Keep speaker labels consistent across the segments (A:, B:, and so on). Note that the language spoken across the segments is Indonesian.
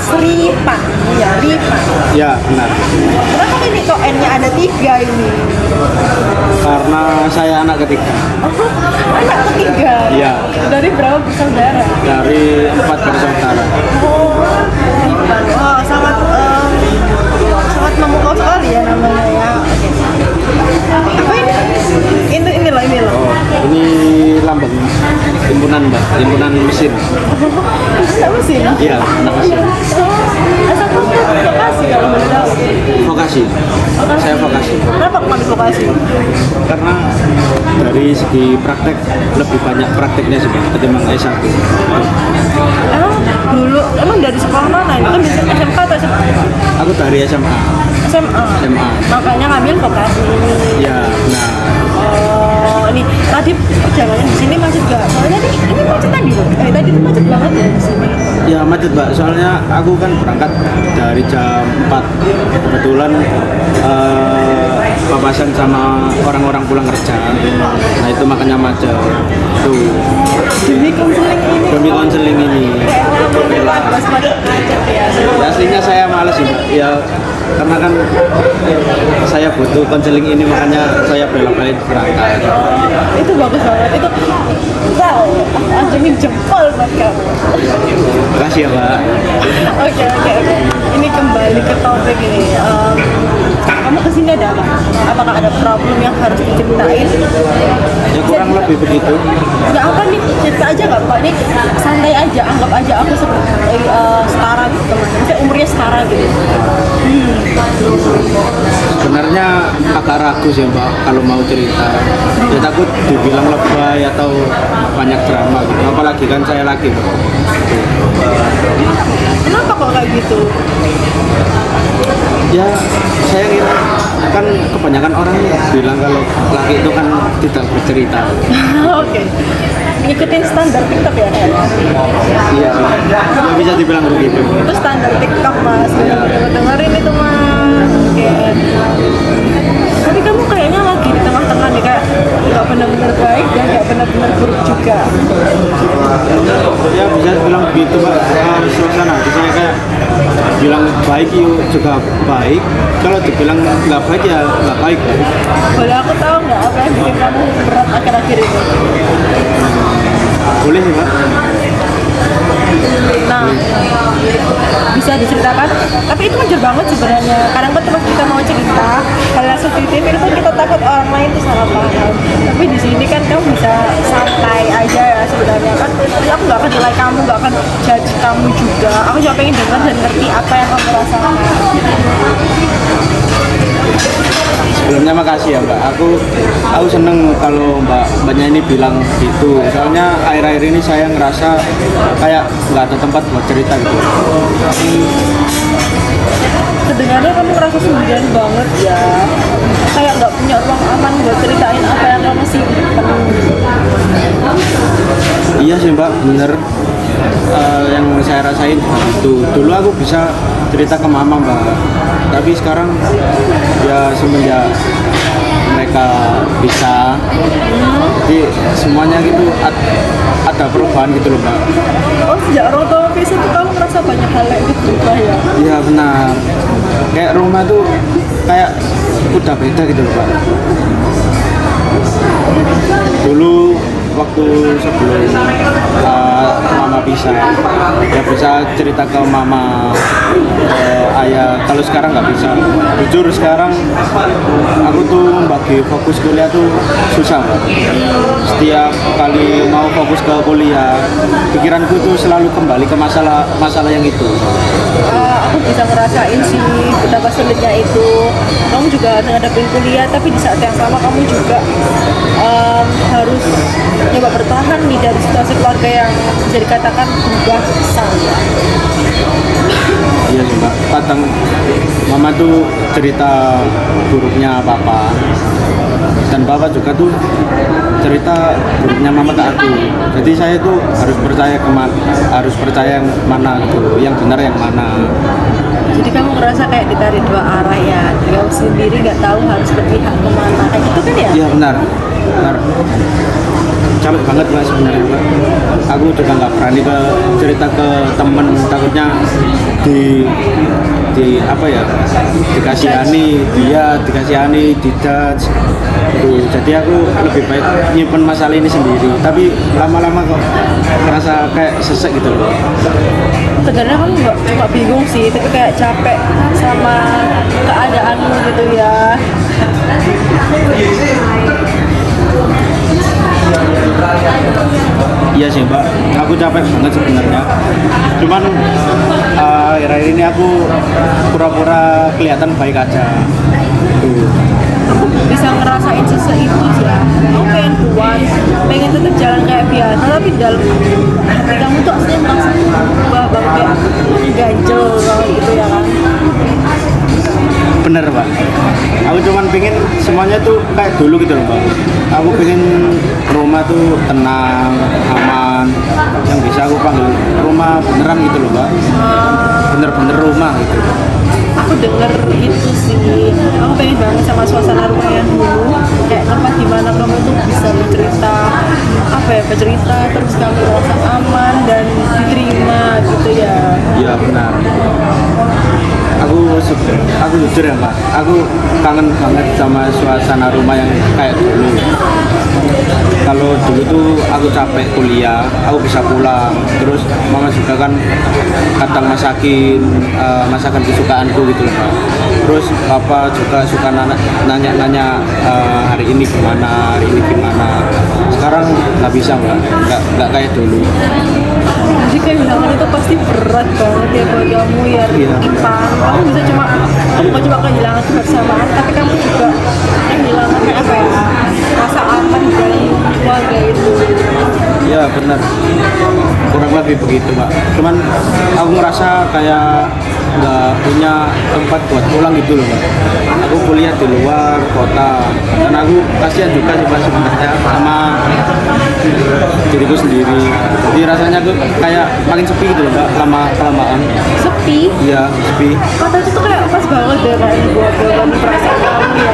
A: Ripan, ya Ripan.
B: Ya, benar.
A: Kenapa ini kok N-nya ada 3 ini?
B: Karena saya anak ketiga.
A: Oh, anak ketiga.
B: Iya.
A: Dari berapa bersaudara?
B: Dari 4 bersaudara.
A: Oh, Ripan. Oh, sangat sangat memukau sekali ya namanya ya. Oke. Apa ini? Ini loh.
B: Oh, ini lambang himpunan Mbak, himpunan mesin.
A: Anak mesin?
B: Iya, anak mesin.
A: Asal kamu vokasi kalau boleh tahu?
B: Vokasi. Saya vokasi.
A: Kenapa kamu vokasi?
B: Karena dari segi praktek lebih banyak prakteknya sih Mbak, ketimbang S1.
A: Dulu emang dari sekolah mana? Itu kan bisa SMK atau SMA?
B: Aku dari SMA.
A: SMA. Makanya ngambil vokasi.
B: Ya, nah.
A: Oh, ini tadi perjalanan di sini macet gak? Soalnya ini macet tadi loh. Tadi tuh macet banget ya di sini.
B: Ya macet Mbak, soalnya aku kan berangkat dari jam 4. Kebetulan papasan sama orang-orang pulang kerja. Nah itu makanya macet. Tuh.
A: Demi konseling ini.
B: Demi konseling ini.
A: Pas macet ya.
B: Aslinya saya males sih Mbak. Ya karena kan saya butuh konseling ini makanya saya bela-belain berangkat.
A: Itu bagus banget. Itu wow, aku acungin jempol buat kamu.
B: Makasih ya Mbak.
A: Oke. Ini kembali ke topik ini. Kamu kesini ada apa? Apakah ada problem yang harus diceritain?
B: Ya kurang lebih begitu.
A: Nggak apa nih, cerita aja nggak Pak? Ini santai aja, anggap aja aku seperti setara gitu teman. Misalnya umurnya setara gitu.
B: Sebenarnya agak ragu sih Mbak kalau mau cerita. Ya takut dibilang lebay atau banyak drama gitu. Apalagi kan saya laki Mbak.
A: Kenapa kok kayak gitu?
B: Ya saya kira kan kebanyakan orang bilang kalau laki itu kan tidak bercerita.
A: Oke. Ngikutin standar TikTok ya kayaknya.
B: Iya sih. Ya bisa dibilang begitu.
A: Itu standar TikTok Mas. Dengerin itu Mas. Oke. Tapi kamu kayaknya lagi di tengah-tengah nih, kayak nggak benar-benar baik dan nggak benar-benar buruk juga.
B: Ya bisa dibilang begitu Mbak. Suasana hati saya kayak bilang baik yuk juga baik. Kalau dibilang nggak baik ya nggak baik.
A: Boleh aku tahu nggak apa yang bikin kamu berat akhir-akhir ini?
B: Boleh sih Mbak.
A: Nah, bisa diceritakan. Tapi itu wajar banget sebenarnya. Kadang kan terus kita mau cerita hal yang sensitif itu kan kita takut orang lain tuh salah paham. Tapi di sini kan kamu bisa santai aja ya sebenarnya kan. Jadi aku nggak akan nilai kamu, nggak akan judge kamu juga. Aku cuma pengen dengar dan ngerti apa yang kamu rasakan.
B: Sebelumnya makasih ya Mbak. Aku seneng kalau Mbaknya ini bilang gitu. Soalnya akhir-akhir ini saya ngerasa kayak nggak ada tempat buat cerita gitu.
A: Sebenarnya kamu ngerasa sendirian banget ya. Kayak nggak punya ruang aman buat ceritain apa yang kamu simpen.
B: Iya sih Mbak, bener. Yang saya rasain itu dulu aku bisa cerita ke mama Mbak, tapi sekarang ya semenjak mereka bisa, jadi semuanya gitu ada perubahan gitu loh Mbak.
A: Oh, sejak orang tua pisah tuh kamu merasa banyak hal yang gitu berubah ya?
B: Iya benar, kayak rumah tuh kayak udah beda gitu loh Mbak. Dulu waktu sebelum mama pisah ya bisa cerita ke mama, ayah. Kalau sekarang nggak bisa. Jujur sekarang aku tuh membagi fokus kuliah tuh susah. Setiap kali mau fokus ke kuliah, pikiranku tuh selalu kembali ke masalah yang itu.
A: Aku bisa ngerasain sih betapa sulitnya itu. Kamu juga ngadepin kuliah, tapi di saat yang sama kamu juga harus coba bertahan nih dari situasi keluarga yang bisa dikatakan berubah besar.
B: Iya sih Mbak, kadang mama tuh cerita buruknya papa, dan papa juga tuh cerita buruknya mama ke aku. Jadi saya tuh harus percaya yang mana gitu, yang benar yang mana.
A: Jadi kamu ngerasa kayak ditarik dua arah ya, kamu sendiri nggak tahu harus berpihak kemana, kayak gitu kan ya?
B: Iya benar. benar. Capek banget mbak sebenarnya mbak. Aku juga nggak berani ke cerita ke temen, takutnya di apa ya, dikasihani dia, dikasihani, dijudge gitu. Jadi aku lebih baik nyimpen masalah ini sendiri, tapi lama-lama kok ngerasa kayak sesek gitu loh.
A: Sebenarnya kamu nggak cuma bingung sih, tapi kayak capek sama keadaanmu gitu ya.
B: Iya sih mbak, aku capek banget sebenarnya. Cuman akhir-akhir ini aku pura-pura kelihatan baik aja. Tuh.
A: Aku bisa ngerasain sesek itu sih. Aku pengen kuat, pengen tetap jalan kayak biasa, tapi dalam hati kamu tuh aslinya merasa berubah banget, kayak ganjel banget gitu ya kan.
B: Bener pak, aku cuman pengen semuanya tuh kayak dulu gitu loh pak. Aku pengen rumah tuh tenang, aman, yang bisa aku panggil rumah beneran gitu loh pak. Bener-bener rumah gitu.
A: Aku denger itu sih, aku pengen banget sama suasana rumah yang dulu, kayak tempat dimana kamu tuh bisa bercerita, apa ya, bercerita terus kamu merasa aman dan diterima gitu ya.
B: Iya benar. Aku jujur ya mbak, aku kangen banget sama suasana rumah yang kayak dulu. Kalau dulu tuh aku capek kuliah, aku bisa pulang. Terus mama juga kan kadang masakin masakan kesukaanku gitu loh mbak. Terus papa juga suka nanya-nanya hari ini gimana, hari ini gimana. Sekarang nggak bisa mbak, nggak kayak dulu.
A: Jadi kehilangan itu pasti berat banget ya buat kamu ya,
B: Iya.
A: Ipan. Kamu bisa bukan cuma kehilangan kebersamaan, tapi kamu juga kehilangan kayak apa ya, rasa aman di dalam keluarga itu.
B: Ya benar, kurang lebih begitu mbak. Cuman aku ngerasa kayak nggak punya tempat buat pulang gitu loh mbak. Aku kuliah di luar kota, dan aku kasihan juga sih mbak sebenarnya sama diriku sendiri. Jadi rasanya aku kayak makin sepi gitu loh mbak, lama kelamaan.
A: Sepi,
B: Iya sepi.
A: kata itu tuh kayak pas banget deh kayak buat perasaan kamu ya.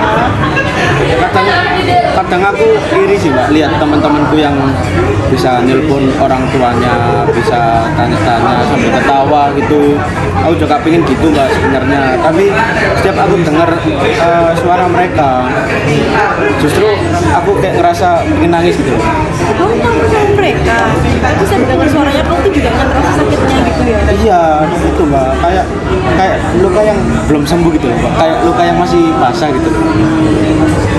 B: Kadang aku iri sih mbak, lihat teman-temanku yang bisa nelpon orang tuanya, bisa tanya-tanya sambil ketawa gitu. Aku juga pengen gitu mbak sebenarnya, tapi setiap aku dengar suara mereka, justru aku kayak ngerasa pengen nangis gitu loh.
A: Kamu tahu sama mereka, aku bisa dengar suaranya, kamu tuh juga nggak terasa sakitnya gitu ya.
B: Iya itu mbak, kayak luka yang belum sembuh gitu loh mbak, kayak luka yang masih basah gitu loh.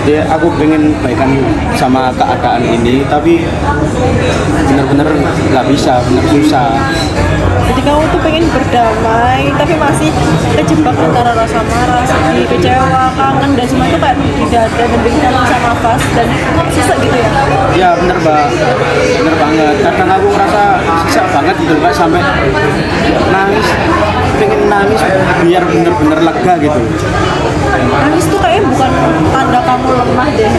B: Jadi aku pengen baikan sama keadaan ini, tapi bener-bener nggak bisa, bener susah.
A: Jadi kamu tuh pengen berdamai, tapi masih kejebak antara rasa marah, sedih, kecewa, kangen, dan semua itu kayak di dada dan bikin kamu bisa nafas dan susah gitu ya.
B: Ya bener mbak, bener banget. Kadang aku ngerasa susah banget gitu mbak, sampai nangis, pengen nangis biar bener-bener lega gitu.
A: Nangis tuh kayaknya bukan tanda kamu lemah deh,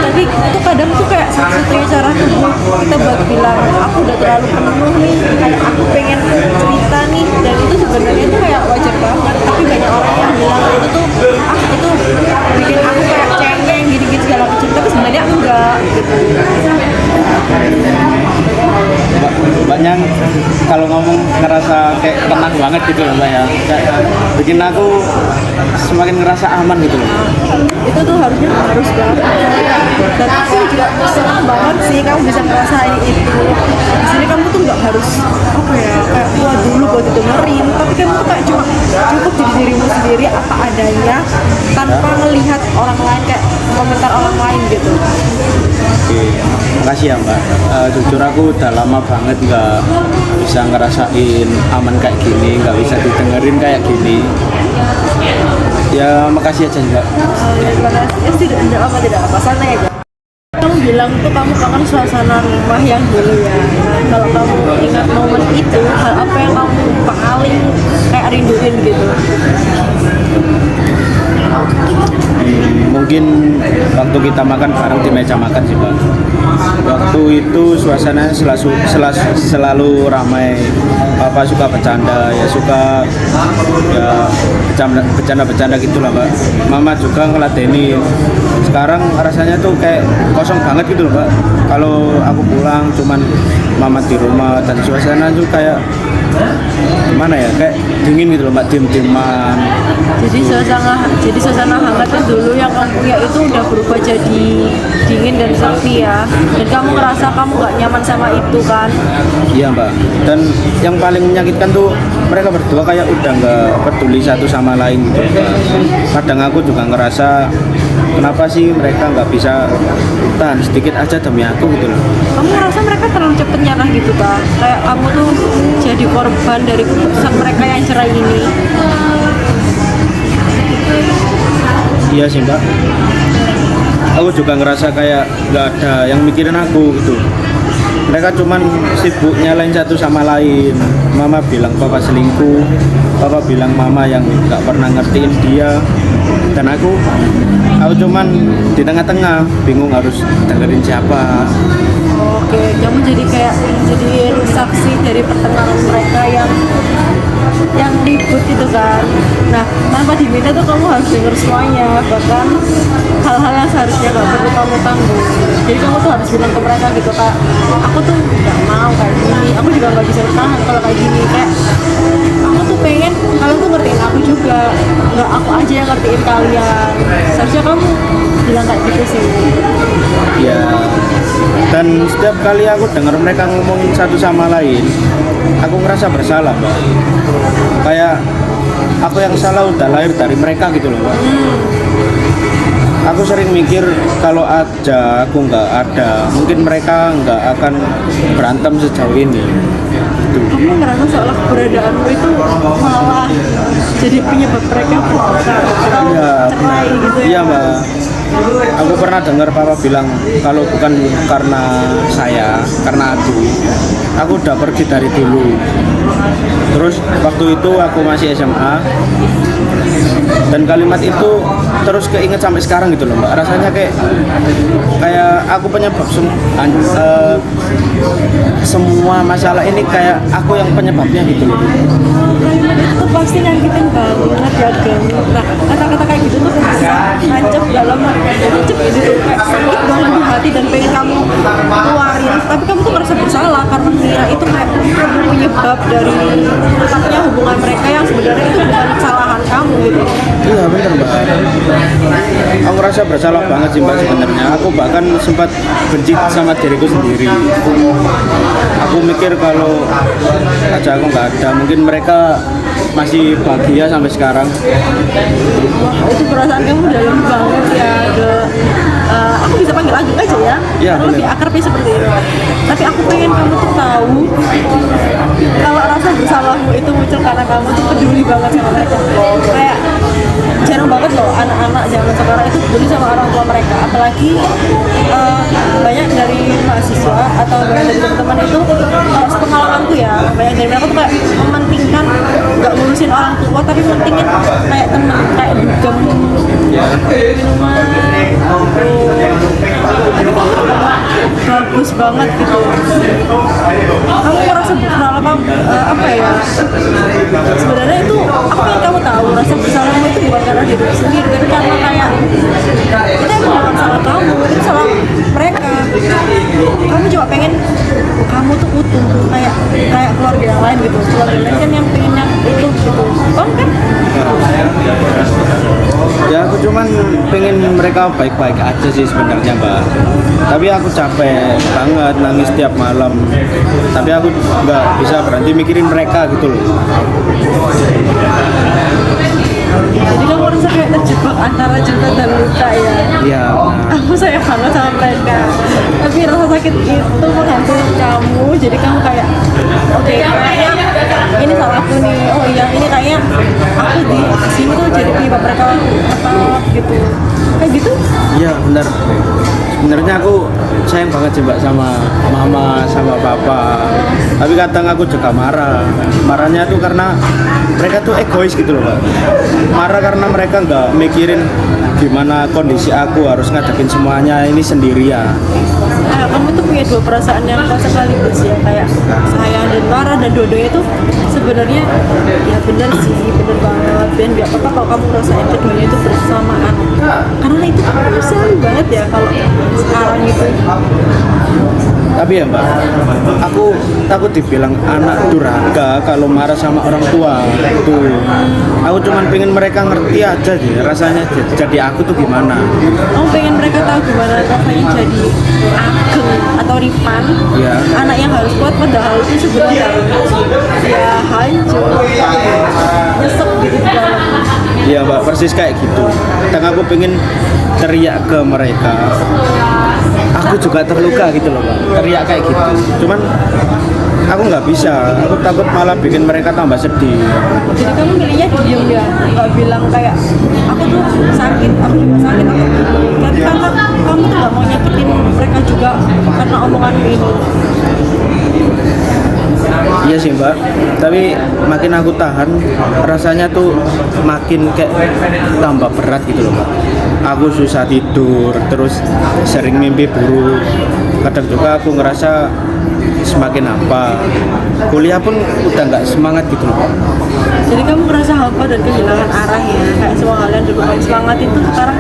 A: tapi itu kadang tuh kayak satu-satunya cara tubuh kita buat bilang aku udah terlalu penuh nih, kayak aku pengen cerita nih, dan itu sebenarnya tuh kayak wajar banget. Tapi banyak orang yang bilang itu tuh itu bikin aku kayak cengeng gini-gini segala macam, tapi sebenarnya enggak gitu.
B: Banyak kalau ngomong ngerasa kayak tenang banget gitu loh mbak ya, kayak bikin aku semakin ngerasa aman gitu loh.
A: Itu tuh harus banget, dan aku juga senang banget sih kamu bisa ngerasain itu. Di sini kamu tuh nggak harus apa ya, kayak kuat dulu buat didengerin, tapi kamu tuh kayak cuma cukup jadi dirimu sendiri apa adanya, tanpa melihat orang lain, kayak komentar orang lain gitu.
B: Oke, makasih ya mbak. Jujur aku udah lama banget nggak bisa ngerasain aman kayak gini, nggak bisa didengerin kayak gini. Ya makasih aja mbak.
A: Terima kasih. Tidak apa, santai aja. Kamu bilang tuh kamu kangen suasana rumah yang dulu ya. Nah, kalau kamu ingat momen itu, hal apa yang kamu paling kayak rinduin gitu?
B: Mungkin waktu kita makan bareng di meja makan sih Pak. Waktu itu suasananya selalu ramai. Papa suka bercanda, ya suka ya bercanda gitulah Pak. Mama juga ngeladeni. Sekarang rasanya tuh kayak kosong banget gitu loh Pak. Kalau aku pulang cuman mama di rumah dan suasana tuh kayak gimana ya, kayak dingin gitu loh Mbak, diem-dieman.
A: Jadi suasana hangatnya dulu yang kamu punya itu udah berubah jadi dingin dan sepi ya. Dan kamu ngerasa kamu gak nyaman sama itu kan?
B: Iya Mbak. Dan yang paling menyakitkan tuh mereka berdua kayak udah nggak peduli satu sama lain gitu Mbak. Kadang aku juga ngerasa kenapa sih mereka nggak bisa tahan sedikit aja demi aku gitu loh.
A: Kamu ngerasa mereka terlalu cepet nyerah gitu kan? Kayak kamu tuh jadi korban dari keputusan mereka yang cerai ini.
B: Iya sih Mbak. Aku juga ngerasa kayak nggak ada yang mikirin aku gitu. Mereka cuman sibuk nyalain satu sama lain. Mama bilang papa selingkuh, papa bilang mama yang nggak pernah ngertiin dia. Dan aku cuman di tengah-tengah, bingung harus dengerin siapa.
A: Oke, kamu jadi kayak jadi saksi dari pertengahan mereka yang ribut itu kan. Nah, tanpa diminta tuh kamu harus denger semuanya, bahkan hal-hal yang seharusnya gak perlu kamu tanggung. Jadi kamu tuh harus bilang ke mereka gitu, Kak, aku tuh gak mau kayak gini, aku juga gak bisa tahan kalau kayak gini. Kayak aku tuh pengen kalian tuh ngertiin aku juga, nggak aku aja yang ngertiin kalian. Seharusnya kamu bilang kayak gitu sih.
B: Ya, dan setiap kali aku dengar mereka ngomongin satu sama lain, aku ngerasa bersalah Mbak. Kayak aku yang salah udah lahir dari mereka gitu loh Mbak. Aku sering mikir kalau aja aku nggak ada, mungkin mereka nggak akan berantem sejauh ini.
A: Kamu ngerasa seolah keberadaanmu itu malah jadi penyebab mereka putus atau cerai gitu ya?
B: Iya Mbak. Aku pernah dengar papa bilang kalau bukan karena saya, karena aku udah pergi dari dulu. Terus waktu itu aku masih SMA dan kalimat itu terus keinget sampai sekarang gitu loh Mbak. Rasanya kayak aku penyebab semua masalah ini, kayak aku yang penyebabnya gitu loh.
A: Kalimat itu tuh pasti nyakitin banget ya Gang. Nah, kata-kata kayak gitu tuh bisa nancep dalam nancep gitu tuh, kayak sakit banget di hati dan pengen kamu keluarin, tapi kamu tuh merasa bersalah karena mengira itu kayak kamu penyebab dari retaknya hubungan mereka yang sebenarnya itu bukan kesalahan kamu gitu.
B: Iya bener Mbak. Aku ngerasa bersalah banget sih Mbak sebenarnya. Aku bahkan sempat benci sama diriku sendiri. Aku mikir kalau aja aku nggak ada, mungkin mereka masih bahagia sampai sekarang.
A: Wah, itu perasaan kamu dalam banget ya. Aku bisa panggil Ageng aja ya,
B: Iya,
A: karena lebih akrabnya seperti itu. Tapi aku pengen kamu tuh tahu kalau rasa bersalahmu itu muncul karena kamu tuh peduli banget sama mereka. Kayak jarang banget loh anak-anak zaman sekarang itu peduli sama orang tua mereka, apalagi banyak dari mahasiswa atau banyak dari teman-teman itu, sepengalamanku ya, banyak dari mereka tuh kayak mementingkan nggak ngurusin orang tua tapi mentingin kayak teman, kayak dugem, minuman. Bagus banget gitu. Kamu merasa bersalah apa ya? Sebenarnya itu aku yang kamu tahu, rasa bersalahmu itu bukan karena diri sendiri, tapi karena kayak itu emang bukan salah kamu, itu salah mereka. Kamu cuma pengen kamu tuh utuh kayak keluarga yang lain gitu. Keluarga lain kan yang pengennya utuh gitu. Kamu kan?
B: Ya aku cuman pengen mereka baik-baik aja sih sebenarnya Mbak. Tapi aku capek banget nangis tiap malam. Tapi aku nggak bisa berhenti mikirin mereka gitu loh.
A: Jadi kamu merasa kayak terjebak antara cinta dan luka ya?
B: Iya.
A: Aku sayang banget sama mereka, tapi rasa sakit itu menghantui kamu. Jadi kamu kayak oke, kayaknya ini salahku nih. Oh iya, ini kayaknya aku di sini tuh jadi penyebab mereka ngetop gitu. Kayak gitu?
B: Iya benar. Sebenarnya aku sayang banget sih Mbak sama mama, sama papa. Tapi kadang aku juga marahnya tuh karena mereka tuh egois gitu loh Pak. Marah karena mereka nggak mikirin gimana kondisi aku harus ngadepin semuanya ini sendirian.
A: Kamu tuh punya dua perasaan yang sekaligus ya, kayak sayang dan marah, dan dua-duanya tuh sebenarnya ya bener sih, bener banget. Dan gak apa-apa kalau kamu ngerasain keduanya itu bersamaan, karena itu kan manusiawi banget ya kalau sekarang itu.
B: Tapi ya Mbak, aku takut dibilang anak durhaka kalau marah sama orang tua. Tuh, aku cuman pengen mereka ngerti aja sih rasanya jadi aku tuh gimana.
A: Kamu pengen mereka tahu gimana rasanya jadi Ageng atau Ripan,
B: Ya.
A: anak yang harus kuat padahal itu sebenarnya ya hancur, nyesek gitu di dalam.
B: Iya Mbak, persis kayak gitu. Dan aku pengen teriak ke mereka. Aku juga terluka gitu loh Mbak, teriak kayak gitu. Cuman aku nggak bisa, aku takut malah bikin mereka tambah sedih.
A: Jadi kamu milihnya diem ya, nggak bilang kayak aku tuh sakit, aku juga sakit, aku kan karena kamu tuh nggak mau nyakitin mereka juga karena omonganmu ini.
B: Iya sih Mbak, tapi makin aku tahan, rasanya tuh makin kayak tambah berat gitu loh Mbak. Aku susah tidur, terus sering mimpi buruk. Kadang juga aku ngerasa semakin hampa. Kuliah pun udah nggak semangat gitu loh Mbak.
A: Jadi kamu merasa hampa dan kehilangan arah ya, kayak semua hal yang dulu kamu semangat itu sekarang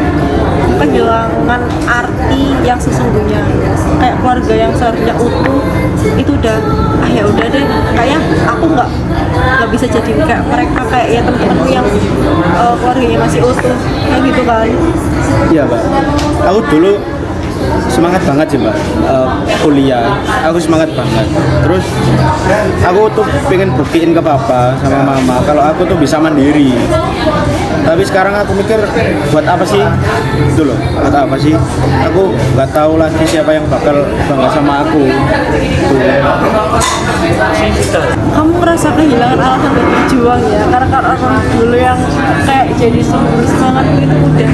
A: kehilangan arti yang sesungguhnya. Kayak keluarga yang seharusnya utuh itu udah ya udah deh, kayak aku nggak bisa jadi kayak mereka, kayak ya teman-temanku yang keluarganya masih utuh kayak gitu kan.
B: Iya Mbak, aku dulu semangat banget sih Mbak, kuliah aku semangat banget. Terus aku tuh pengen buktiin ke papa sama mama kalau aku tuh bisa mandiri. Tapi sekarang aku mikir buat apa sih itu loh, buat apa sih, aku nggak tahu lagi siapa yang bakal bangga sama aku tuh.
A: Kamu ngerasa kehilangan alasan buat berjuang ya, karena kalau orang dulu yang kayak jadi sumber semangat itu udah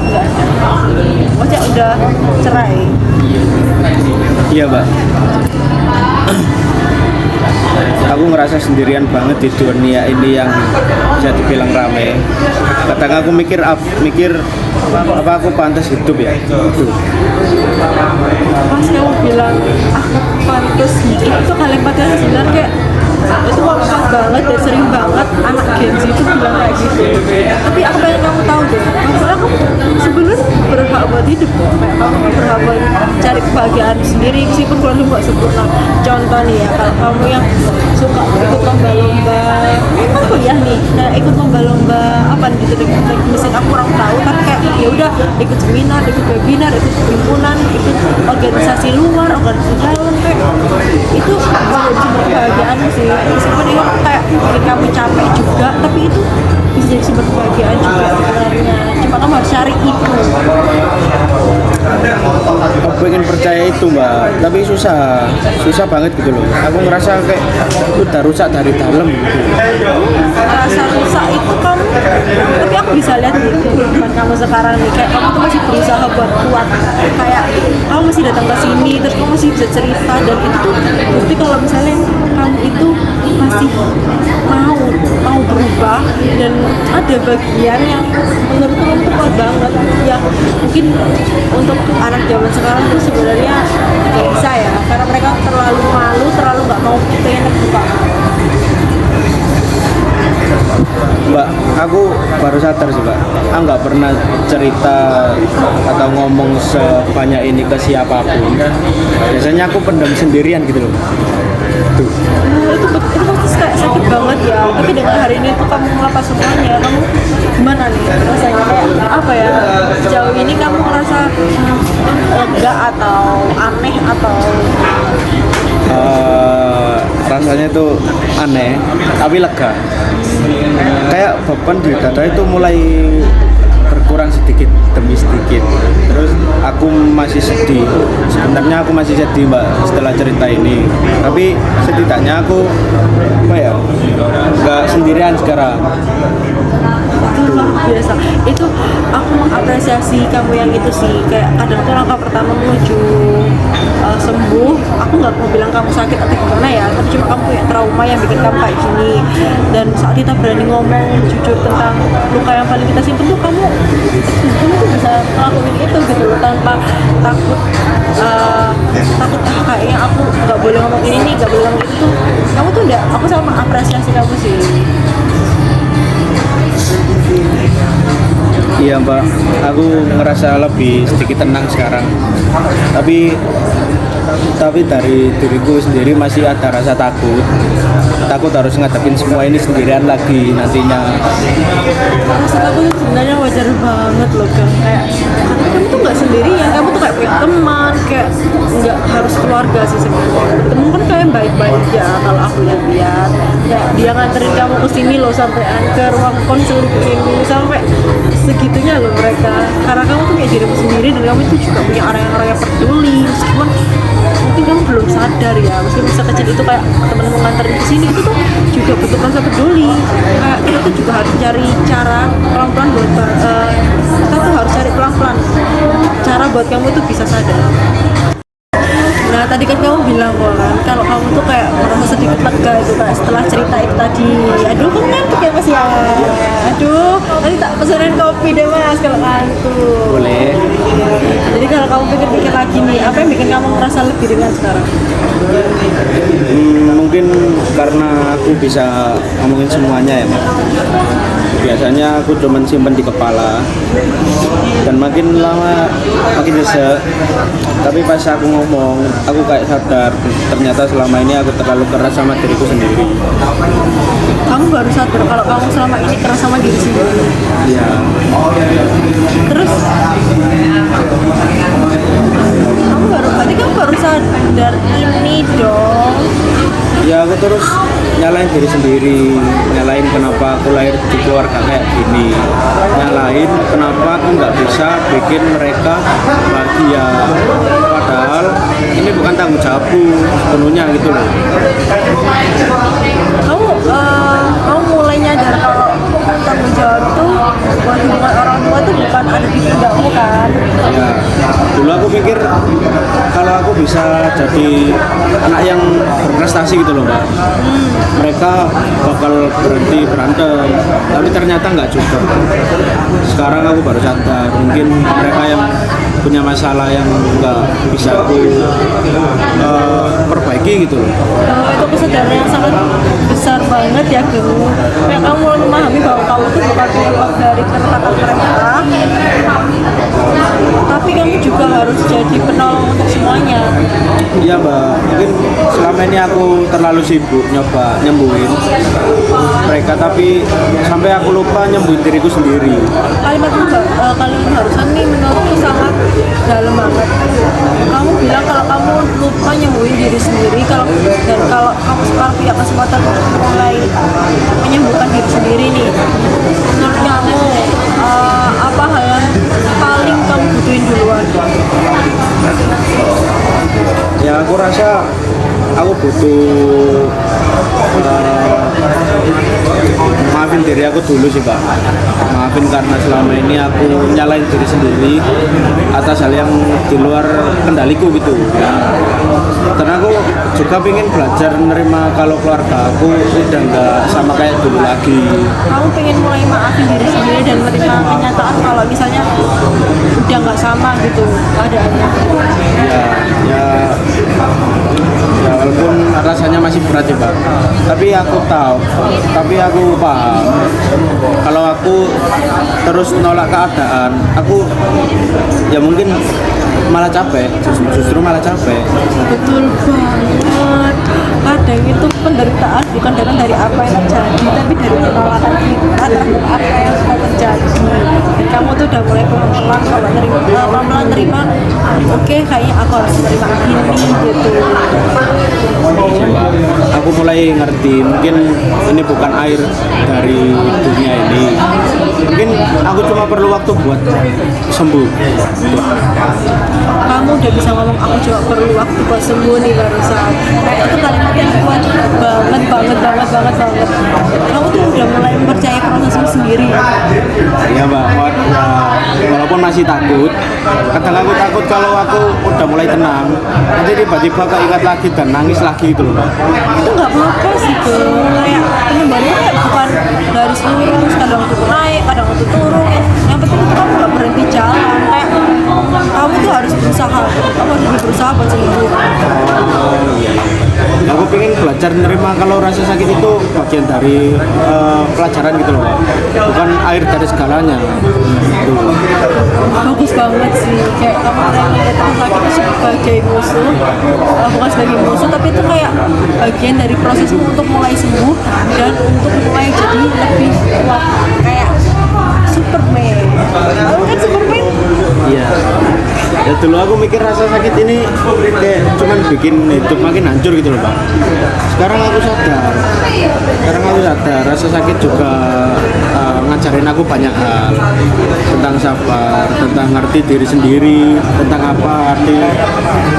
A: nggak ada, maksudnya udah cerai.
B: Iya Mbak, aku ngerasa sendirian banget di dunia ini yang bisa dibilang rame. Kadang aku mikir apa aku pantas hidup ya.
A: Pas kamu bilang aku pantas hidup itu kalimat yang sebenarnya kayak itu pas banget dan sering banget anak Gen Z itu bilang kayak gitu. Tapi aku pengen kamu tahu deh, aku sebenarnya berhak buat hidup kok. Kayak kamu berhak buat cari kebahagiaan sendiri meskipun keluarga nggak sempurna. Contoh nih ya, kalau kamu yang suka ikut lomba-lomba, kan kuliah nih, nah ikut lomba-lomba apa gitu deh, mesin aku kurang tahu, tapi kayak ya udah ikut seminar, ikut webinar, ikut himpunan, ikut organisasi luar, organisasi dalam, kayak itu jadi sumber kebahagiaan sih. Meskipun itu kayak bikin kamu capek juga, tapi itu bisa jadi sumber kebahagiaan juga sebenarnya. Cuma kamu harus cari itu.
B: Aku pengen percaya itu Mbak, tapi susah banget gitu loh. Aku ngerasa kayak udah rusak dari dalam gitu.
A: Rasa rusak itu kamu, tapi aku bisa lihat di kehidupan kamu sekarang nih, kayak kamu tuh masih berusaha buat kuat, kayak kamu masih datang ke sini, terus kamu masih bisa cerita, dan itu tuh bukti kalau misalnya kamu itu masih mau berubah, dan ada bagian yang menurut kamu tuh kuat banget, yang mungkin untuk anak zaman sekarang tuh sebenarnya nggak bisa ya, karena mereka terlalu malu, terlalu nggak mau pengen terbuka.
B: Mbak, aku baru sadar sih Mbak, aku nggak pernah cerita atau ngomong sebanyak ini ke siapapun. Biasanya aku pendam sendirian gitu loh. Tuh.
A: Itu pasti kayak sakit banget ya, tapi dengan hari ini tuh kamu melepas semuanya, kamu gimana nih rasanya, kayak apa ya, sejauh ini kamu ngerasa lega atau aneh atau
B: rasanya tuh aneh tapi lega, kayak beban di dada itu mulai berkurang sedikit demi sedikit. Terus aku masih sedih, sebenarnya aku masih sedih mbak setelah cerita ini, tapi setidaknya aku apa ya, nggak sendirian sekarang.
A: Itu luar biasa. Itu aku mengapresiasi kamu yang itu sih, kayak kadang tuh langkah pertama menuju sembuh, aku nggak mau bilang kamu sakit atau gimana ya, tapi cuma kamu punya trauma yang bikin kamu kayak gini. Dan saat kita berani ngomong jujur tentang luka yang paling kita simpen tuh kamu tuh bisa ngelakuin itu gitu loh, tanpa takut takut kayaknya aku nggak boleh ngomong ini nih, nggak boleh ngomong itu. Kamu tuh enggak, aku sama mengapresiasi kamu sih.
B: Iya mbak, aku ngerasa lebih sedikit tenang sekarang. Tapi dari diriku sendiri masih ada rasa takut. Takut harus ngadepin semua ini sendirian lagi nantinya.
A: Maksud aku tuh sebenarnya wajar banget loh kan, kayak kamu tuh nggak sendirian, kamu tuh kayak punya teman, kayak nggak harus keluarga sih sebenarnya. Temen kan kayak baik-baik ya kalau aku lihat-lihat, kayak dia nganterin kamu ke sini loh sampai ke ruang konsul ini, sampai segitunya loh mereka, karena kamu tuh punya dirimu sendiri dan kamu itu juga punya orang-orang yang peduli. Meskipun mungkin kamu belum sadar ya, meskipun sekecil itu kayak temen nganterin ke sini, itu tuh juga butuh rasa peduli. Kayak kita tuh juga harus cari cara pelan-pelan buat kita tuh harus cari pelan-pelan cara buat kamu tuh bisa sadar. Nah tadi kan kamu bilang kan kalau kamu tuh kayak merasa sedikit lega itu kayak setelah cerita itu tadi. Aduh kamu ngantuk ya mas ya. Aduh nanti tak pesenin kopi deh mas kalau ngantuk.
B: Boleh.
A: Jadi kalau kamu pikir-pikir lagi nih, apa yang bikin kamu merasa lebih ringan sekarang?
B: Mungkin karena aku bisa ngomongin semuanya ya mbak. Biasanya aku cuman simpen di kepala dan makin lama makin nyesek. Tapi pas aku ngomong, aku kayak sadar ternyata selama ini aku terlalu keras sama diriku sendiri.
A: Kamu baru sadar kalau kamu selama ini keras sama diri sendiri.
B: Iya.
A: Terus kamu baru sadar ini dong.
B: Ya aku terus nyalain diri sendiri, nyalain kenapa aku lahir di keluarga kayak gini, nyalain kenapa aku nggak bisa bikin mereka bahagia, padahal ini bukan tanggung jawabku sepenuhnya gitu loh.
A: Kamu mulai nyadar kalau tanggung jawab tuh buat hubungan orang tua tuh bukan ada di pundakmu kan?
B: Ya, dulu aku pikir kalau aku bisa jadi anak yang berprestasi gitu loh mbak, mereka bakal berhenti berantem, tapi ternyata nggak juga. Sekarang aku baru sadar mungkin mereka yang punya masalah yang nggak bisa aku perbaiki gitu loh.
A: Itu kesadaran yang sangat besar banget ya Gemu. Kayak kamu mulai memahami bahwa kamu tuh bukan penyebab dari keretakan mereka, tapi kamu juga harus jadi penolong untuk semuanya.
B: Iya mbak, mungkin selama ini aku terlalu sibuk nyoba nyembuhin mereka, tapi sampai aku lupa nyembuhin diriku sendiri.
A: Kalimat barusan nih menurutku sangat dalam banget. Kamu bilang kalau kamu lupa nyembuhin diri sendiri, dan kalau kamu sekarang punya kesempatan untuk mulai menyembuhkan diri sendiri nih, menurut kamu apa hal yang paling kamu butuhin duluan?
B: Ya aku rasa aku butuh maafin diri aku dulu sih Pak. Maafin karena selama ini aku nyalain diri sendiri atas hal yang di luar kendaliku gitu ya. Karena aku juga pengen belajar menerima kalau keluarga aku udah nggak sama kayak dulu lagi.
A: Kamu pengen mulai maafin diri sendiri dan menerima kenyataan kalau misalnya udah nggak sama gitu keadaannya.
B: Ya walaupun rasanya masih berat ya Pak, tapi aku paham kalau aku terus nolak keadaan, aku ya mungkin malah capek, justru malah capek.
A: Betul banget. Kadang itu penderitaan bukan datang dari apa yang terjadi, tapi dari penolakan kita terhadap apa yang sudah terjadi. Dan kamu tuh udah mulai pelan-pelan terima, oke, kayaknya aku harus menerima ini gitu.
B: Aku mulai ngerti mungkin ini bukan air dari dunia ini, Mungkin aku cuma perlu waktu buat sembuh.
A: Kamu udah bisa ngomong aku cuma perlu waktu buat sembuh nih barusan. Kayak itu kalimat yang kuat banget. Kamu tuh udah mulai mempercayai prosesmu sendiri.
B: Iya mbak, walaupun masih takut. Kadang aku takut kalau aku udah mulai tenang, nanti tiba-tiba keingat lagi dan nangis lagi gitu loh mbak.
A: Itu nggak apa-apa sih tuh. Kayak penyembuhannya kayak bukan garis lurus, kadang tuh naik, kadang tuh turun. Yang penting itu kamu nggak berhenti jalan. Kayak kamu tuh harus berusaha. Kamu harus berusaha buat sembuh.
B: Aku pengen belajar menerima kalau rasa sakit itu bagian dari pelajaran gitu loh mbak. Bukan akhir dari segalanya. Gitu.
A: Bagus banget sih, kayak kamu ngeliat rasa sakit itu sebagai musuh, bukan sebagai musuh tapi itu kayak bagian dari prosesmu untuk mulai sembuh dan untuk mulai jadi lebih kuat, kayak Superman. Kamu kan Superman?
B: Iya. Ya dulu aku mikir rasa sakit ini kayak cuman bikin hidup makin hancur gitu loh Pak. Sekarang aku sadar rasa sakit juga ngajarin aku banyak hal tentang sabar, tentang ngerti diri sendiri, tentang apa arti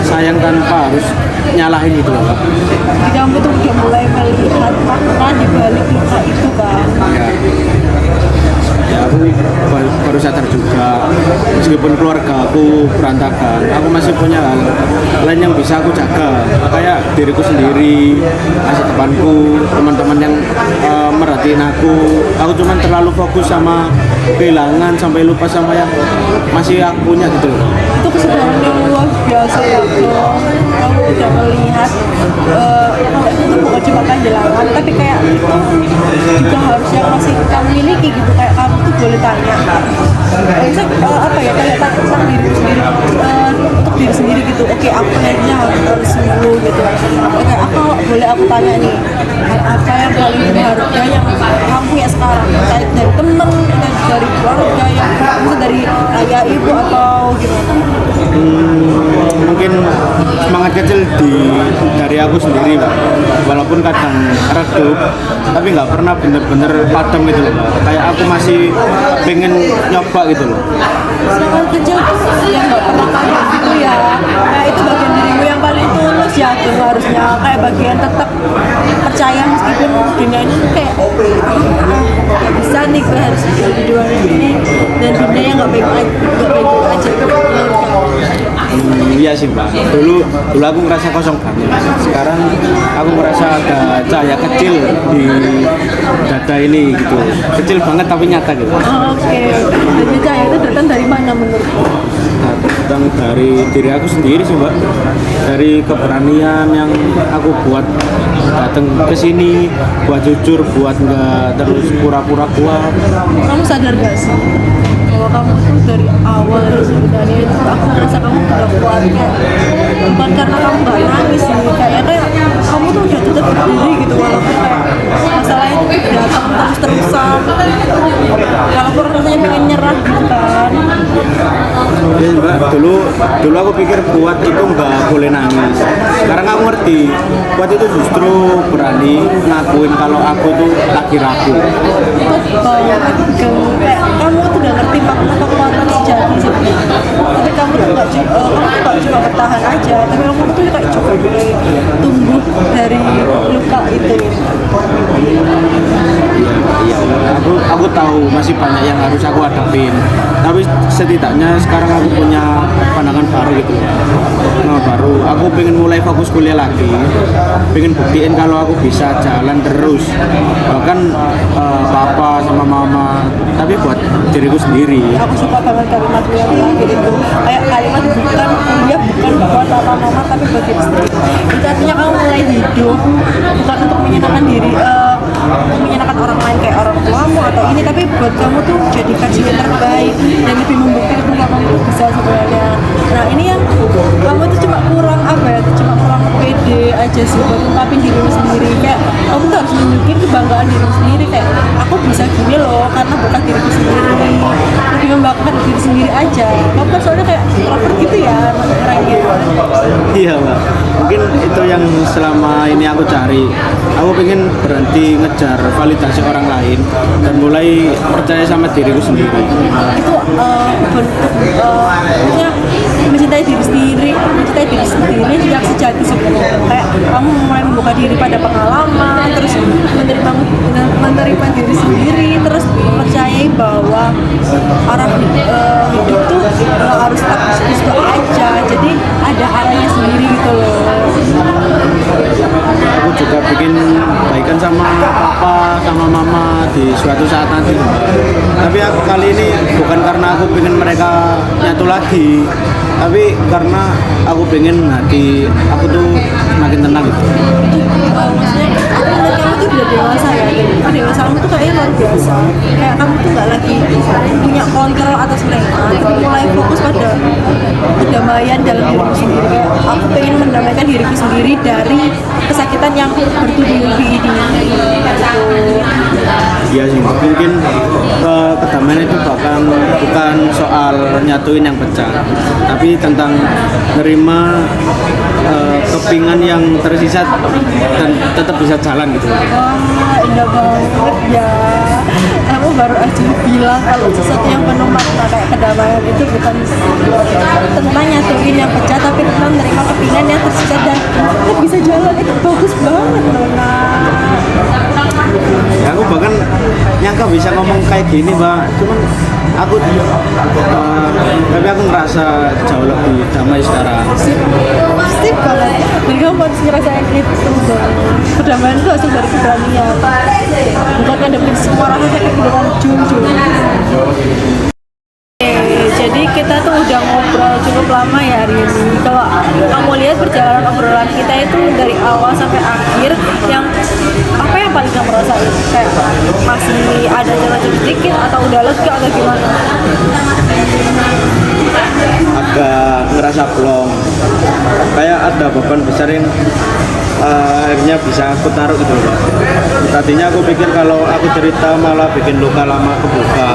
B: sayang tanpa harus nyalahin gitu loh Pak.
A: Jadi kamu tuh udah mulai melihat makna di balik luka itu kan?
B: Ya aku baru sadar juga, meskipun keluarga aku berantakan, aku masih punya hal lain yang bisa aku jaga, kayak diriku sendiri, masa depanku, teman-teman yang merhatiin aku cuma terlalu fokus sama kehilangan sampai lupa sama yang masih aku punya gitu loh.
A: Itu kesadaran yang luar biasa ya dong. Kamu udah melihat kalau itu bukan cuma kehilangan tapi kayak itu juga harus yang masih kamu miliki gitu, kayak kamu tuh boleh tanya apa ya, kayak tanya tentang diri sendiri, untuk diri sendiri gitu. Oke, aku kayaknya harus sembuh gitu. Oke, aku boleh aku tanya nih, apa yang paling berharga yang kamu punya sekarang, kayak dari temen, dari keluarga, yang bisa dari ayah ibu atau gimana?
B: Mungkin semangat kecil dari aku sendiri Pak. Walaupun kadang redup tapi nggak pernah bener-bener padam gitu loh Pak. Kayak aku masih pengen nyoba gitu loh.
A: Semangat kecil tuh yang nggak pernah kayak gitu ya, kayak itu bagian dirimu yang paling tulus ya tuh harusnya, kayak bagian tetap percaya meskipun dunia ini kayak nggak bisa nih, gue harus hidup di dunia ini dan dunia yang nggak baik aja.
B: Iya sih Pak. Dulu aku ngerasa kosong banget. Sekarang aku ngerasa ada cahaya kecil di dada ini gitu. Kecil banget tapi nyata gitu.
A: Oke. Jadi cahaya itu datang dari mana menurutmu?
B: Datang dari diri aku sendiri sih Mbak. Dari keberanian yang aku buat datang ke sini, buat jujur, buat nggak terus pura-pura kuat.
A: Kamu sadar gak sih bahwa kamu tuh dari awal sebenarnya itu aku merasa kamu udah kuat, kayak bukan karena kamu gak nangis sih, kayak kamu tuh udah tetap berdiri gitu walaupun kayak masalah itu datang terus-terusan, walaupun rasanya pengen nyerah gitu kan.
B: Ya Mbak, dulu aku pikir kuat itu nggak boleh nangis. Sekarang aku ngerti, kuat itu justru berani ngakuin kalau aku tuh lagi rapuh.
A: Kayak kamu tuh udah ngerti makna kekuatan sejati sebenarnya. Tapi kamu tuh nggak cuma bertahan aja, tapi kamu tuh kayak juga mulai tumbuh dari luka itu.
B: Iya, aku tahu masih banyak yang harus aku hadapin. Tapi setidaknya sekarang aku punya pandangan baru gitu ya. Nah, baru aku pengen mulai fokus kuliah lagi. Pengen buktiin kalau aku bisa jalan terus. Bahkan papa sama mama, tapi buat diriku sendiri.
A: Aku suka banget kalimatmu yang terakhir itu, kayak kalimat bukan kuliah bukan buat papa mama tapi buat diri sendiri. Itu artinya kamu mulai hidup bukan untuk menyenangkan diri, menyenangkan orang lain kayak orang tuamu atau ini, tapi buat kamu tuh jadi versi yang terbaik dan lebih membuktikan bahwa kamu tuh bisa sebenarnya. Nah ini yang kamu tuh cuma kurang apa ya, cuma kurang pede aja sih buat ungkapin dirimu sendiri, kayak kamu tuh harus nunjukin kebanggaan dirimu sendiri, kayak aku bisa gini loh karena berkat diriku sendiri, lebih membanggakan diri sendiri aja. Kamu kan soalnya kayak introvert gitu ya, orang gitu.
B: Iya Mbak, mungkin itu yang selama ini aku cari. aku pengen berhenti ngejar validasi orang lain dan mulai percaya sama diriku sendiri.
A: Itu bentuk maksudnya mencintai diri sendiri yang sejati sebenarnya. Kayak kamu mulai membuka diri pada pengalaman, terus menerima diri sendiri, terus percayai bahwa arah hidup tuh nggak harus status quo aja, jadi ada arahnya sendiri gitu loh.
B: Aku juga bikin baikan sama papa sama mama di suatu saat nanti. Tapi aku kali ini bukan karena aku pengen mereka nyatu lagi, tapi karena aku pengen hati aku tuh makin tenang gitu.
A: Maksudnya aku ngeliat kamu tuh udah dewasa ya, kedewasaanmu tuh kayaknya luar biasa. Kayak kamu tuh gak lagi punya kontrol atas mereka, kamu mulai fokus pada kedamaian dalam diriku sendiri. Kayak aku pengen mendamaikan diriku sendiri dari kesakitan yang bertubi-tubi ini.
B: Iya sih, mungkin kedamaian itu bukan soal nyatuin yang pecah, tapi tentang nerima kepingan yang tersisa dan tetap bisa jalan gitu.
A: Wah, indah banget ya. Kamu baru aja bilang kalau sesuatu yang penuh makna kayak kedamaian itu bukan tentang nyatuin yang pecah, tapi tentang menerima kepingan yang tersisa dan tetap bisa jalan. Itu bagus banget loh, Nak.
B: Ya, aku bahkan nyangka bisa ngomong kayak gini, Mbak. Cuman aku tapi aku ngerasa jauh lebih damai sekarang.
A: Pasti banget. Dan kamu harus ngerasain itu. Kedamaian itu hasil dari keberanian. Bukan ngadepin semua rasa sakit dengan jujur. Jadi kita tuh udah ngobrol cukup lama ya hari ini. Kalau kamu lihat perjalanan obrolan kita itu dari awal sampai akhir, yang apa yang paling kamu rasain? Kayak masih ada jalan sedikit atau udah lega atau gimana?
B: Agak ngerasa plong, kayak ada beban besar yang akhirnya bisa aku taruh gitu loh, Pak. Tadinya aku pikir kalau aku cerita malah bikin luka lama kebuka,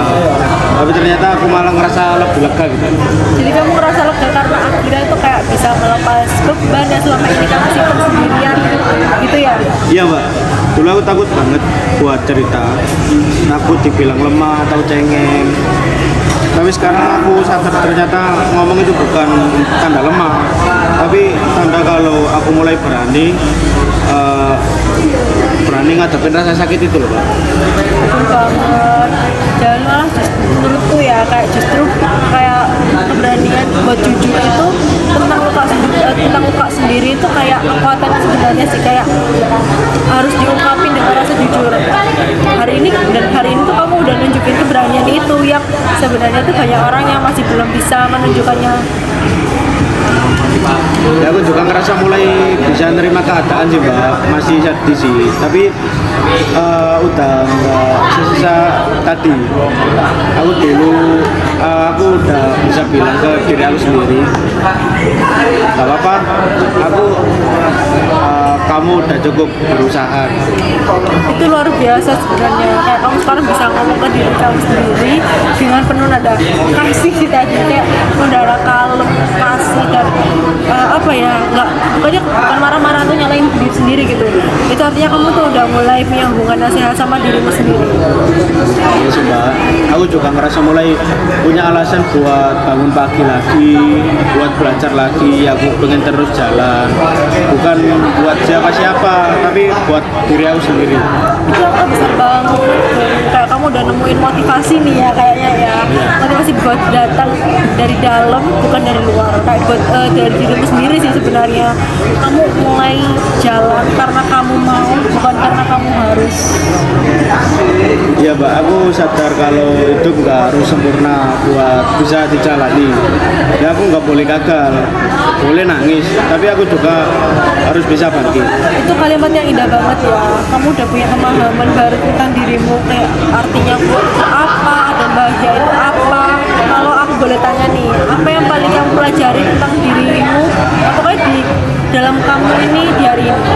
B: tapi ternyata aku malah ngerasa lebih lega gitu.
A: Jadi kamu ngerasa lega karena akhirnya itu kayak bisa melepas beban yang selama ini kamu simpan sendirian gitu ya?
B: Iya, Mbak, dulu aku takut banget buat cerita, takut dibilang lemah atau cengeng. Tapi sekarang aku sadar ternyata ngomong itu bukan tanda lemah, tapi tanda kalau aku mulai berani ngadepin rasa sakit itu loh, Pak.
A: Betul banget. Dan malah menurutku ya justru kayak keberanian buat jujur itu tentang luka sendiri itu kayak kekuatan sebenarnya sih, kayak harus diungkapin dengan rasa jujur. Hari ini tuh kamu udah nunjukin keberanian itu yang sebenarnya tuh banyak orang yang masih belum bisa menunjukkannya.
B: Ya, aku juga ngerasa mulai bisa nerima keadaan sih, Mbak. Masih sedih sih, tapi udah nggak sesisa tadi. Aku udah bisa bilang ke diri aku sendiri, nggak apa-apa, kamu udah cukup berusaha.
A: Itu luar biasa sebenarnya, kayak kamu sekarang bisa ngomong ke diri kamu sendiri dengan penuh nada kasih sih tadi, kayak nada kalem, kasih dan apa ya, bukan marah-marah tuh nyalain diri sendiri gitu. Itu artinya kamu tuh udah mulai punya hubungan yang sehat sama dirimu sendiri.
B: Iya sih, Mbak, aku juga ngerasa mulai punya alasan buat bangun pagi lagi, buat belajar lagi. Aku pengen terus jalan, bukan buat siapa-siapa, tapi buat diri aku sendiri.
A: Itu angka besar banget. Kayak kamu udah nemuin motivasi nih ya, kayaknya ya, motivasi buat datang dari dalam bukan dari luar, kayak buat dari dirimu sendiri sih sebenarnya. Kamu mulai jalan karena kamu mau, bukan karena kamu harus.
B: Iya, Mbak, aku sadar kalau hidup nggak harus sempurna buat bisa dijalani. Ya, aku nggak boleh gagal, boleh nangis, tapi aku juga harus bisa bangkit.
A: Itu kalimat yang indah banget ya. Kamu udah punya pemahaman baru tentang dirimu, kayak artinya apa dan bahagia itu apa. Kalau aku boleh tanya nih, apa yang paling kamu pelajari tentang dirimu, pokoknya di dalam kamu ini di hari ini?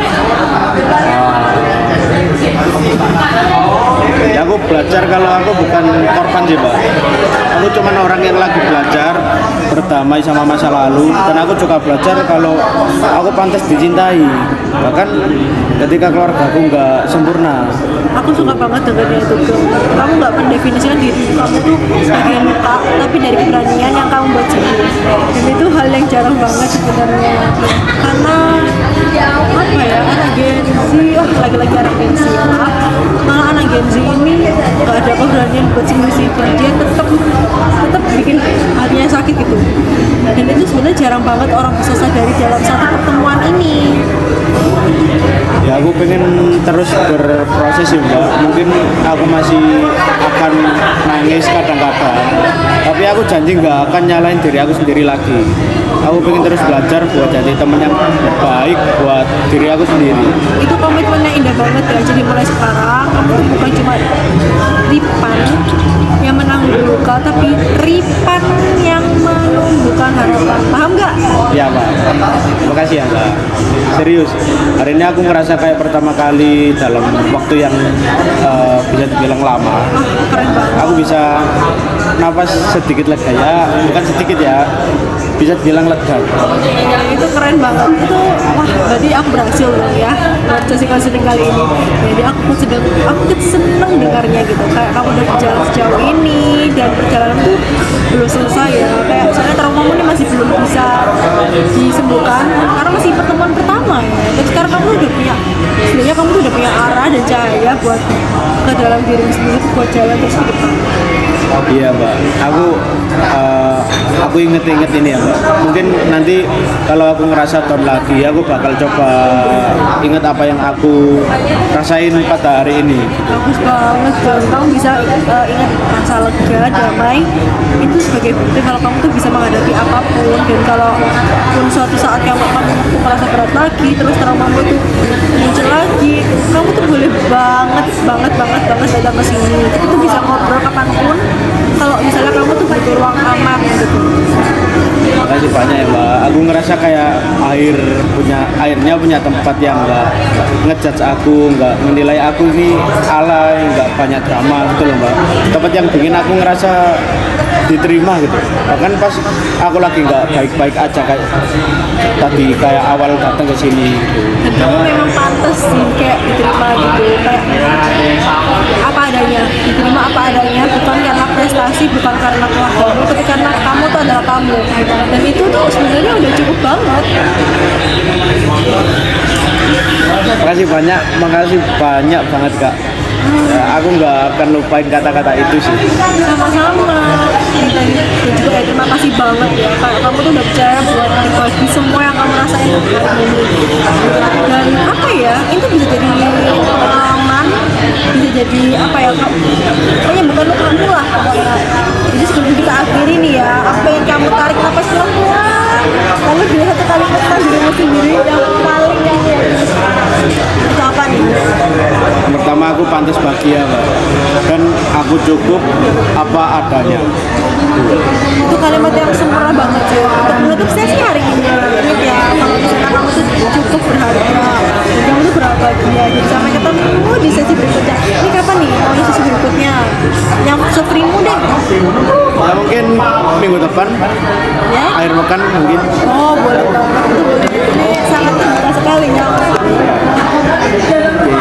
B: Ya, aku belajar kalau aku bukan korban sih, Mbak. Aku cuma orang yang lagi belajar berdamai sama masa lalu, dan aku juga belajar kalau aku pantas dicintai. Bahkan ketika keluarga aku nggak sempurna.
A: Aku suka banget dengannya itu girl. Kamu nggak mendefinisikan diri kamu tuh bagian luka, tapi dari keberanian yang kamu buat sendiri. Dan itu hal yang jarang banget sebenarnya. Karena apa ya, anak Gen Z, lagi-lagi anak Gen Z, malah anak Gen Z ini nggak ada keberanian buat sendiri, dan dia tetap bikin hatinya sakit gitu. Dan itu sebenarnya jarang banget orang bisa sadari dalam satu pertemuan ini.
B: Ya aku pengen terus berproses sih mbak. Mungkin aku masih akan nangis kadang-kadang, tapi aku janji nggak akan nyalain diri aku sendiri lagi. Aku pengen terus belajar buat jadi teman yang baik buat diri aku sendiri.
A: Itu komitmennya indah banget ya. Jadi mulai sekarang kamu tuh bukan cuma Ripan yang menanggung luka, tapi Ripan yang menumbuhkan harapan. Paham nggak?
B: Ya mbak, terima kasih ya mbak. Serius, hari ini aku ngerasa kayak pertama kali dalam waktu yang bisa dibilang lama.
A: Keren banget.
B: Aku bisa nafas sedikit lega ya, bukan sedikit ya, bisa dibilang lega.
A: Itu keren banget. Itu wah, berarti aku berhasil dong ya buat sesi konseling kali ini. Jadi aku seneng dengarnya gitu. Kayak kamu udah berjalan sejauh ini dan perjalanan tuh belum selesai ya. Kayak soalnya traumamu ini masih belum bisa disembuhkan karena masih pertemuan pertama ya. Dan sekarang kamu udah punya, sebenarnya kamu tuh udah punya arah dan cahaya buat ke dalam dirimu sendiri tuh buat jalan terus ke depan.
B: Iya mbak, aku inget-inget ini ya mbak. Mungkin nanti kalau aku ngerasa down lagi, aku bakal coba inget apa yang aku rasain pada hari ini.
A: Bagus banget John, kamu bisa ingat rasa lega, damai itu sebagai bukti kalau kamu tuh bisa menghadapi apapun. Dan kalau pun suatu saat kamu tuh merasa berat lagi, terus traumamu tuh muncul lagi, kamu tuh boleh banget datang ke sini. Kita tuh bisa ngobrol kapanpun kalau misalnya kamu tuh butuh ruang aman gitu.
B: Makasih banyak ya mbak. Aku ngerasa kayak airnya punya tempat yang nggak ngejudge aku, nggak menilai aku ini alay, nggak banyak drama gitu loh mbak. Tempat yang bikin aku ngerasa diterima gitu. Bahkan pas aku lagi nggak baik-baik aja kayak awal datang ke sini gitu.
A: Dan kamu memang pantas sih kayak diterima gitu, kayak apa adanya, diterima apa adanya, bukan karena prestasi, bukan karena kelakuanmu, tapi karena kamu tuh adalah kamu. Dan itu tuh sebenarnya udah cukup banget.
B: Makasih banyak banget kak. Ya, aku nggak akan lupain kata-kata itu sih.
A: Sama-sama. Dan juga ya, terima kasih banget ya, kayak kamu tuh udah percaya buat berbagi semua yang kamu rasain hari ini. Dan apa ya, itu bisa jadi pengalaman, bisa jadi apa ya, pokoknya bukan kamu lah pokoknya. Jadi sebelum kita akhiri nih ya, aku pengen kamu tarik nafas pelan-pelan, lalu bila satu kali pesan dirimu sendiri yang paling itu apa nih?
B: Pertama aku pantas bahagia mbak, dan aku cukup apa adanya.
A: Itu kalimat yang sempurna banget sih untuk menutup sesi hari ini. Ingat ya, kalau misalnya kamu tuh cukup berharga dan kamu tuh berbahagia. Jadi sampai ketemu di sesi berikutnya. Ini kapan nih mau sesi berikutnya? Yang sefrimu deh.
B: Ya mungkin minggu depan,
A: Ya?
B: akhir pekan mungkin.
A: Oh boleh banget. Itu boleh. Ini sangat terbuka sekali ya.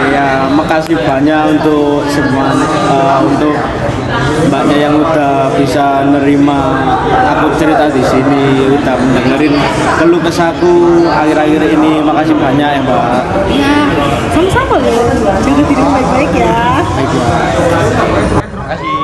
B: Ya, makasih banyak untuk semua, untuk mbaknya yang udah bisa nerima aku cerita di sini, udah mendengerin keluh kesahku akhir-akhir ini. Makasih banyak ya mbak.
A: Ya, sama-sama loh. Jaga dirimu baik-baik ya.
B: Baik, Mbak. Terima kasih.